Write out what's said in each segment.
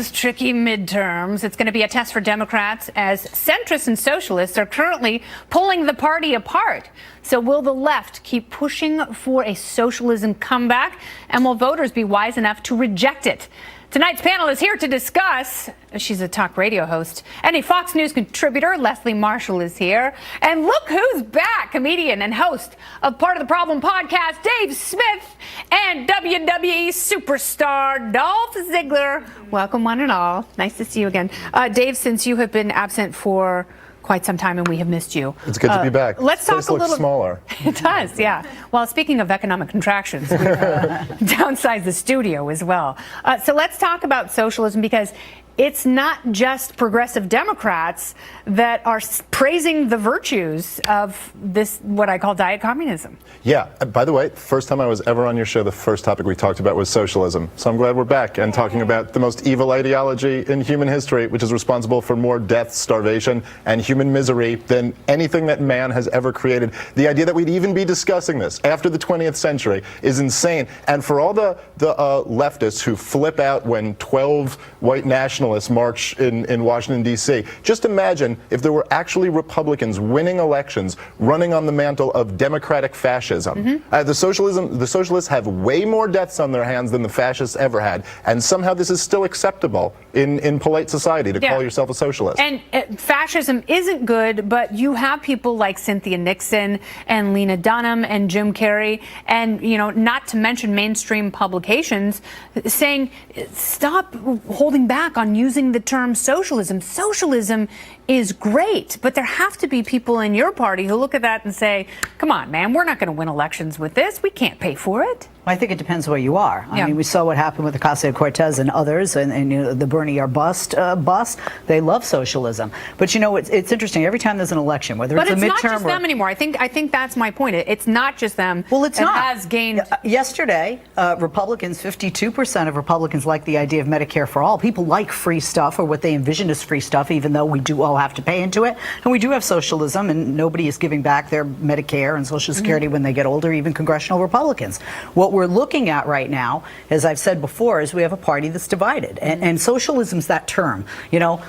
those tricky midterms. It's going to be a test for Democrats as centrists and socialists are currently pulling the party apart. So will the left keep pushing for a socialism comeback? And will voters be wise enough to reject it? Tonight's panel is here to discuss. She's a talk radio host and a Fox News contributor. Leslie Marshall is here. And look who's back, comedian and host of Part of the Problem podcast, Dave Smith, and WWE superstar Dolph Ziggler. Welcome, one and all. Nice to see you again. Dave, since you have been absent for quite some time and we have missed you. It's good to be back. Let's talk a little smaller. It does, yeah. Well, speaking of economic contractions, we downsized the studio as well. So let's talk about socialism, because it's not just progressive Democrats that are praising the virtues of this, what I call diet communism. Yeah, by the way, first time I was ever on your show, the first topic we talked about was socialism. So I'm glad we're back and talking about the most evil ideology in human history, which is responsible for more death, starvation, and human misery than anything that man has ever created. The idea that we'd even be discussing this after the 20th century is insane. And for all the leftists who flip out when 12 white nationalists march in Washington, D.C., just imagine if there were actually Republicans winning elections running on the mantle of democratic fascism. The socialists have way more deaths on their hands than the fascists ever had, and somehow this is still acceptable in polite society to call yourself a socialist. And fascism isn't good, but you have people like Cynthia Nixon and Lena Dunham and Jim Carrey, and not to mention mainstream publications saying stop holding back on using the term socialism. Socialism is great, but there have to be people in your party who look at that and say, come on, man, we're not going to win elections with this. We can't pay for it. I think it depends where you are. I mean, we saw what happened with Ocasio-Cortez and others, and the Bernie or bust bus. They love socialism, but it's interesting. Every time there's an election, whether it's a midterm, but it's not just them anymore. I think that's my point. It's not just them. Well, it's not. Has gained. Yesterday, Republicans, 52% of Republicans like the idea of Medicare for all. People like free stuff, or what they envision as free stuff, even though we do all have to pay into it, and we do have socialism, and nobody is giving back their Medicare and Social Security when they get older. Even congressional Republicans. What we're looking at right now, as I've said before, is we have a party that's divided. And socialism's that term.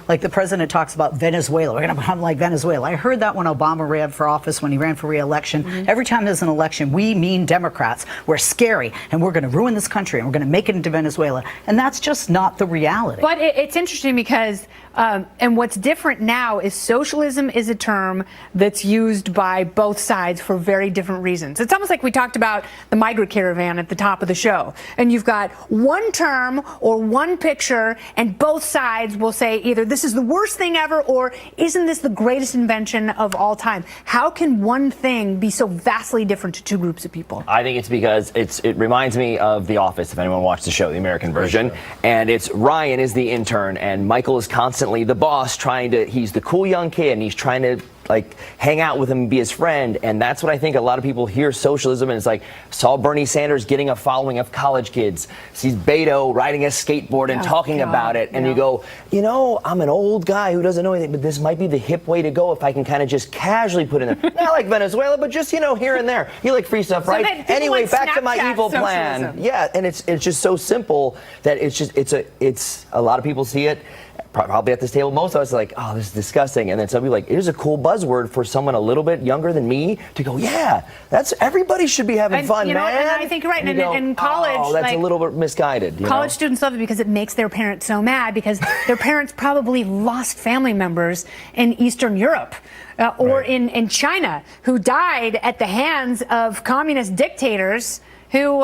Like the president talks about Venezuela. We're going to become like Venezuela. I heard that when Obama ran for office, when he ran for re-election. Every time there's an election, we mean Democrats. We're scary, and we're going to ruin this country, and we're going to make it into Venezuela. And that's just not the reality. But it's interesting because, and what's different now is socialism is a term that's used by both sides for very different reasons. It's almost like we talked about the migrant caravan at the top of the show. And you've got one term or one picture, and both sides will say either this is the worst thing ever or isn't this the greatest invention of all time? How can one thing be so vastly different to two groups of people? I think it's because it reminds me of The Office, if anyone watched the show, the American version. And it's Ryan is the intern, and Michael is constantly the boss, he's the cool young kid, and he's trying to hang out with him and be his friend. And that's what I think a lot of people hear socialism, and it's like, saw Bernie Sanders getting a following of college kids, sees Beto riding a skateboard and talking about it, and you go, I'm an old guy who doesn't know anything, but this might be the hip way to go if I can kind of just casually put in there. Not like Venezuela, but just here and there. You like free stuff, right? Anyway, back to my evil plan. Yeah, and it's just so simple that it's a lot of people see it. Probably at this table, most of us are like, oh, this is disgusting. And then some people are like, here's a cool buzzword for someone a little bit younger than me to go, yeah, everybody should be having fun, man. And I think you're right. And in college, oh, that's a little bit misguided. College students love it because it makes their parents so mad, because their parents probably lost family members in Eastern Europe or in China who died at the hands of communist dictators who,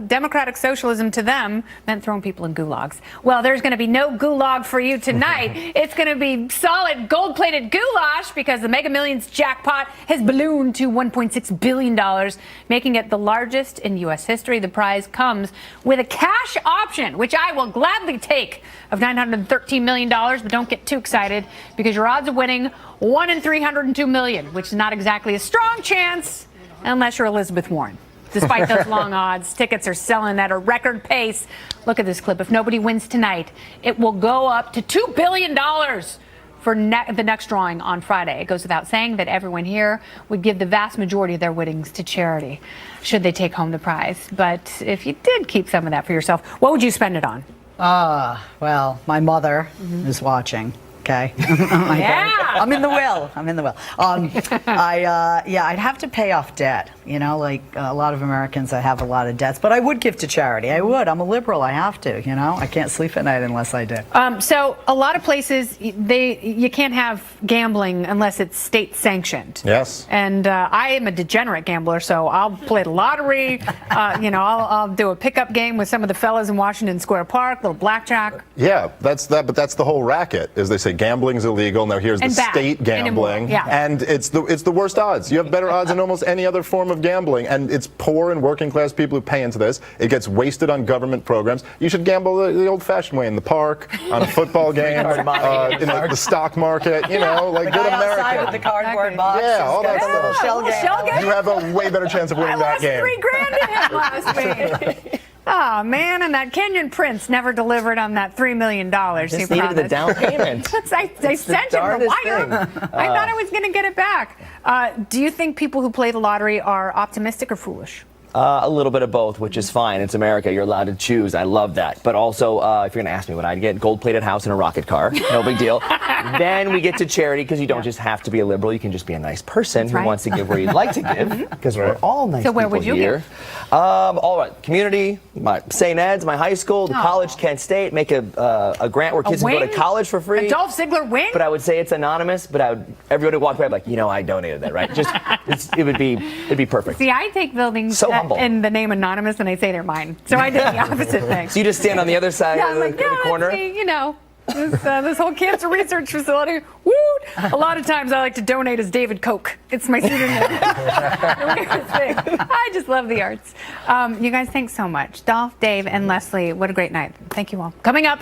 democratic socialism to them meant throwing people in gulags. Well, there's going to be no gulag for you tonight. It's going to be solid gold-plated goulash, because the Mega Millions jackpot has ballooned to $1.6 billion, making it the largest in U.S. history. The prize comes with a cash option, which I will gladly take, of $913 million, but don't get too excited, because your odds of winning 1 in 302 million, which is not exactly a strong chance unless you're Elizabeth Warren. Despite those long odds, tickets are selling at a record pace. Look at this clip. If nobody wins tonight, it will go up to $2 billion for the next drawing on Friday. It goes without saying that everyone here would give the vast majority of their winnings to charity, should they take home the prize. But if you did keep some of that for yourself, what would you spend it on? Well, my mother is watching. Okay. Yeah. I'm in the will. I'd have to pay off debt. You know, like a lot of Americans, I have a lot of debts, but I would give to charity. I would. I'm a liberal. I have to. You know, I can't sleep at night unless I do. So a lot of places you can't have gambling unless it's state sanctioned. Yes. And I am a degenerate gambler, so I'll play the lottery. I'll do a pickup game with some of the fellas in Washington Square Park, little blackjack. Yeah, that's that. But that's the whole racket. Is they say gambling's illegal. Now here's the And bad. state gambling, Yeah. and it's the worst odds. You have better odds than almost any other form of gambling, and it's poor and working class people who pay into this. It gets wasted on government programs. You should gamble the old-fashioned way in the park, on a football game, in the stock market. You know, like The good guy outside American. with the cardboard box. Yeah, all got that the little stuff. shell game. Shell game? You have a way better chance of I winning that lost game. $3,000 in him last week. Oh man, and that Kenyan prince never delivered on that $3 million he Just needed the promised. down payment. I sent him the wire. thing. I thought I was going to get it back. Do you think people who play the lottery are optimistic or foolish? A little bit of both, which is fine. It's America. You're allowed to choose. I love that. But also, if you're going to ask me what I'd get, gold-plated house and a rocket car. No big deal. Then we get to charity, because you don't just have to be a liberal. You can just be a nice person who right. wants to give where you'd like to give, because we're all nice So where people would you here. All right. Community, my St. Ed's, my high school, the Aw. college, Kent State, make a grant where kids can go to wing? college for free. A Dolph Ziggler wing? But I would say it's anonymous, but everybody would walk by like, I donated that, right? Just, it'd be perfect. See, I take buildings So humble. in the name anonymous and I say they're mine. So I did the opposite thing. So you just stand on the other side Yeah, of I'm the, like, the corner? That's me, this whole cancer research facility. Woo! A lot of times I like to donate as David Koch. It's my pseudonym. The weirdest thing. I just love the arts. You guys, thanks so much. Dolph, Dave, and Leslie, what a great night. Thank you all. Coming up.